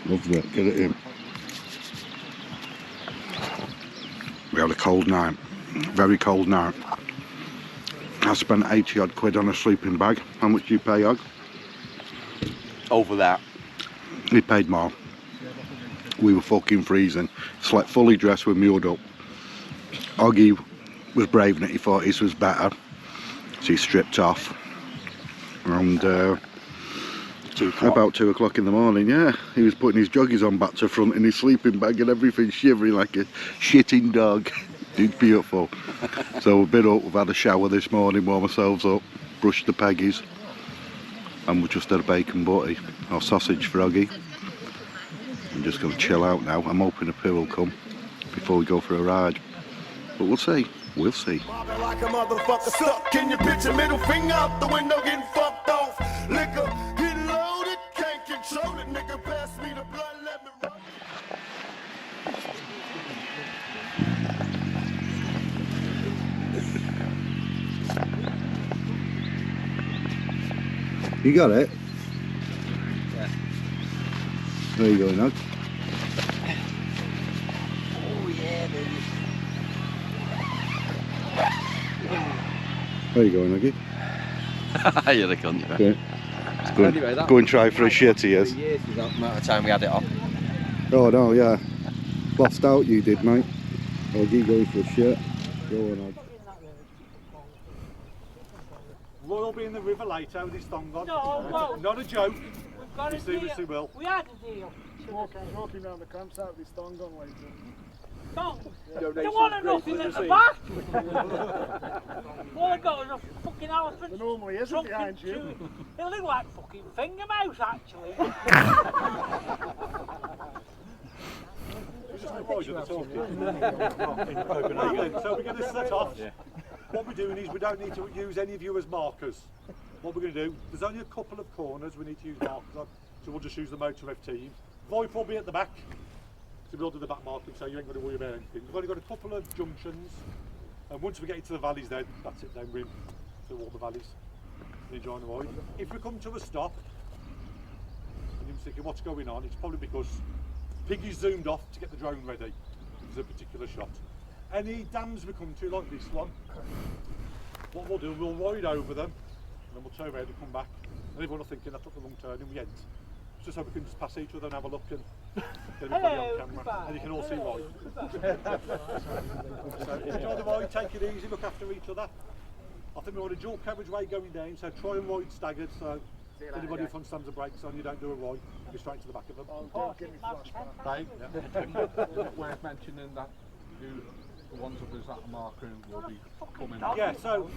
Lovely, get it in. We had a cold night, very cold night. I spent 80 odd quid on a sleeping bag. How much do you pay, Og? Over that. He paid more. We were fucking freezing. Slept fully dressed with my hood up. Oggy was brave and he thought his was better. So he stripped off. And about 2 o'clock in the morning, yeah, he was putting his joggies on back to front in his sleeping bag and everything, shivering like a shitting dog. It's beautiful. So we've been up, we've had a shower this morning, warm ourselves up, brushed the peggies, and we've just had a bacon butty or sausage for Oggy. I'm just going to chill out now. I'm hoping a poo will come before we go for a ride, but we'll see. We'll see. Like a motherfucker stuck. Can you picture middle finger out the window getting fucked off? Liquor getting loaded, can't control it. Nigga, pass me the blood, let me run. You got it? Yeah. Where are you going, Og? Oh yeah, baby. Where are you going, Oggy? You're the cunt. Yeah. Go and try for a shit, he is. Years was that amount of time we had it off. Oh no, yeah. Lost out you did, mate. Oggy going for a shit. Go on, Og. Roy will be in the river later with his thong on. No, well, not a joke. We've got a Seriously deal. will. We had a deal. Walking down the campsite with his thong on later. Don't. They wanted nothing at the back. All I got was a fucking elephant. There normally isn't trunk behind you. It looked like fucking finger mouse actually. So we're going to set off. What we're doing is we don't need to use any of you as markers. What we're going to do, there's only a couple of corners we need to use markers on, so we'll just use the Motourev team. VoIP will be at the back, so we'll do the back marking, so you ain't going to worry about anything. We've only got a couple of junctions, and once we get into the valleys then, that's it, then we're in through all the valleys. You join the ride. If we come to a stop, and you're thinking what's going on, it's probably because Piggy's zoomed off to get the drone ready. There's a particular shot. Any dams we come to, like this one, what we'll do, we'll ride over them, and then we'll turn around and come back. And everyone will thinking I took the wrong turn and we ain't. It's just so we can just pass each other and have a look and get everybody on camera. And you can all see why. So enjoy the ride, take it easy, look after each other. I think we're on a dual carriageway going down, so try and ride staggered, so anybody in front slams the brakes on, you don't do a right, go straight to the back of them. Don't give me flashback. Worth mentioning that the ones of us that are marking will be coming. Yeah, so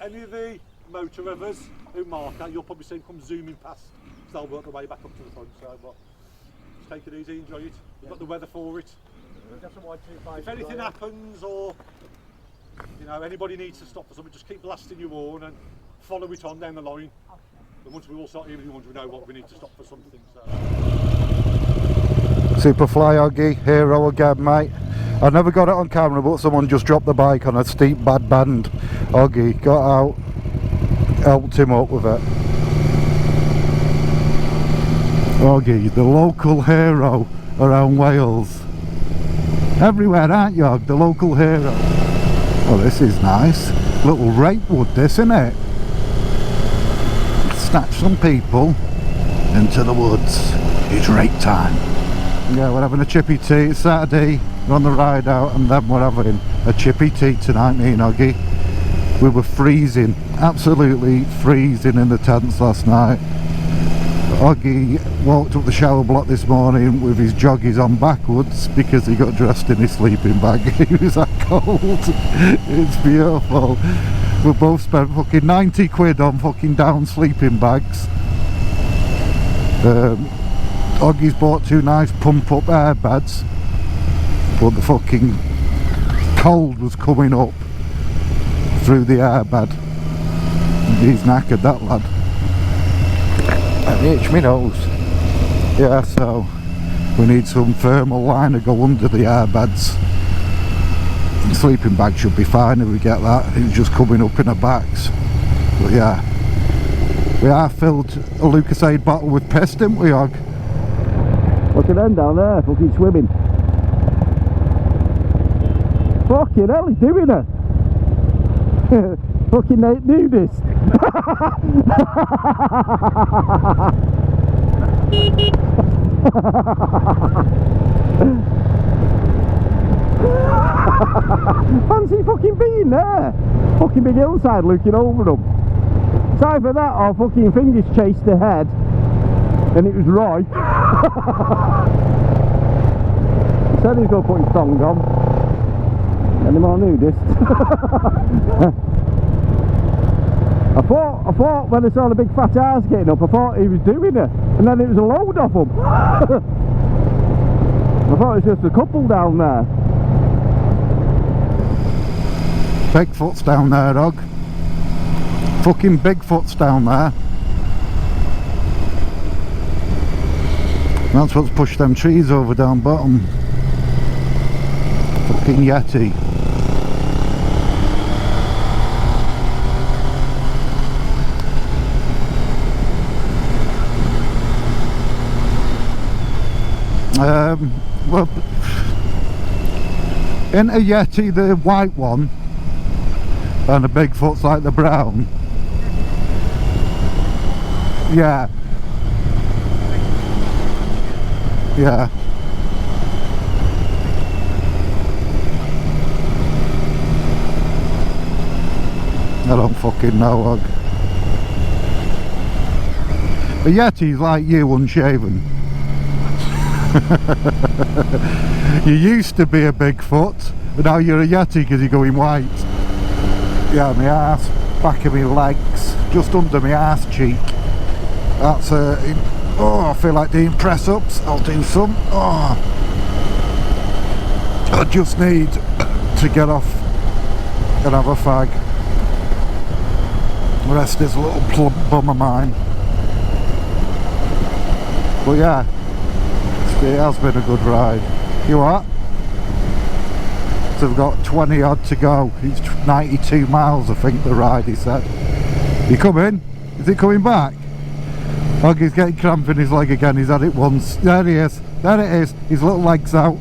any of the Motourevers who mark that, you'll probably see them come zooming past, so they'll work their way back up to the front. So, but just take it easy, enjoy it. You've got the weather for it. If anything happens, or you know anybody needs to stop for something, just keep blasting your horn and follow it on down the line. And once we all start hearing the horns, we know what we need to stop for something. So. Superfly Oggy, hero again, mate. I never got it on camera, but someone just dropped the bike on a steep bad bend. Oggy got out, helped him up with it. Oggy, the local hero around Wales. Everywhere, aren't you, Og? The local hero. Oh, this is nice. Little rape wood, this, isn't it? Snatch some people into the woods. It's rape time. Yeah, we're having a chippy tea. It's Saturday, we're on the ride out, and then we're having a chippy tea tonight, me and Oggy. We were freezing, absolutely freezing in the tents last night. Oggy walked up the shower block this morning with his joggies on backwards because he got dressed in his sleeping bag. He was that cold. It's beautiful. We both spent fucking 90 quid on fucking down sleeping bags. Oggy's bought 2 nice pump up air beds, but the fucking cold was coming up through the air bed. He's knackered, that lad. And itch me nose. Yeah, so we need some thermal line to go under the air beds. The sleeping bag should be fine if we get that. It's just coming up in our backs. But yeah, we are filled a Lucasade bottle with piss, didn't we, Og? Look at them down there, fucking swimming. Fucking hell, he's doing it. Fucking nudist. Fancy fucking being there. Fucking big hillside looking over them. It's either that or fucking fingers chased ahead and it was right. He said he's going to put his thong on. Any more nudists? I thought when I saw the big fat ass getting up, I thought he was doing it, and then it was a load of them. I thought it was just a couple down there. Bigfoot's down there, dog. Fucking Bigfoot's down there. That's what's pushed them trees over down bottom. Fucking Yeti. Well, in a Yeti, the white one, and the Bigfoot's like the brown. Yeah. Yeah. I don't fucking know, Ogg. A Yeti's like you, unshaven. You used to be a Bigfoot, but now you're a Yeti because you're going white. Yeah, my arse, back of my legs, just under my arse cheek. That's oh, I feel like doing press ups. I'll do some. Oh, I just need to get off and have a fag. The rest is a little plump bum of mine. But yeah, it has been a good ride. You what? So we've got 20 odd to go. It's 92 miles, I think, the ride, he said. You coming? Is it coming back? Oggy's getting cramp in his leg again. He's had it once. There he is. There it is. His little leg's out.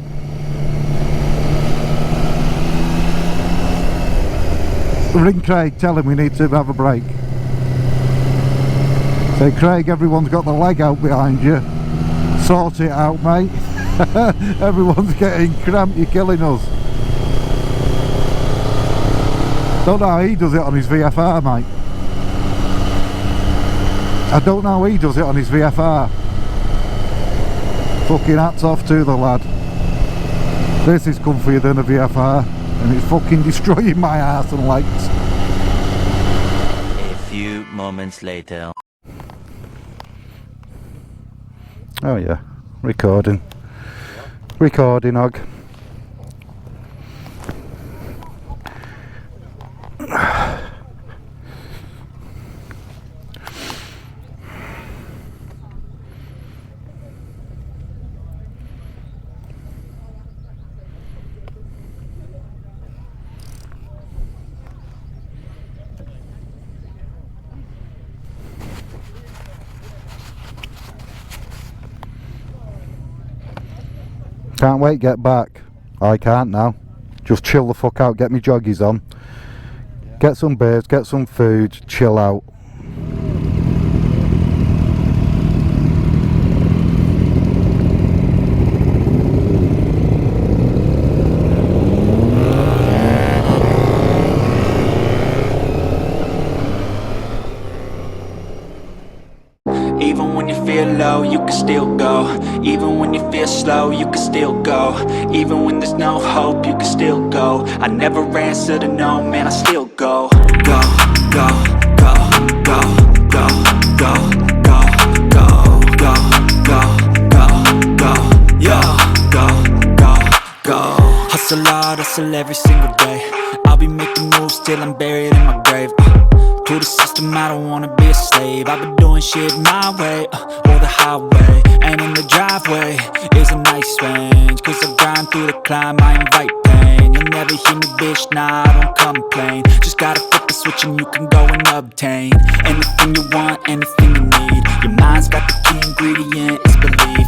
Ring Craig, tell him we need to have a break. Say, Craig, everyone's got the leg out behind you. Sort it out, mate. Everyone's getting cramp. You're killing us. Don't know how he does it on his VFR, mate. I don't know how he does it on his VFR. Fucking hats off to the lad. This is comfier than a VFR, and it's fucking destroying my arse and legs. A few moments later. Oh yeah, recording. Recording, Ogg. Can't wait, get back. I can't now. Just chill the fuck out, get me joggies on. Get some beers, get some food, chill out. Even when you feel low, you can still go. Even when you feel slow, you can still go. Even when there's no hope, you can still go. I never answer to no, man, I still go. Go, go, go, go, go, go, go, go, go, go, go, go, yo, go, go, go. Hustle hard, hustle every single day. I'll be making moves till I'm buried in my grave. To the system, I don't wanna be a slave. I've been doing shit my way, or the highway. And in the driveway is a nice range, cause I grind through the climb, I invite pain. You'll never hear me, bitch, nah, I don't complain. Just gotta flip the switch and you can go and obtain anything you want, anything you need. Your mind's got the key ingredient, it's belief.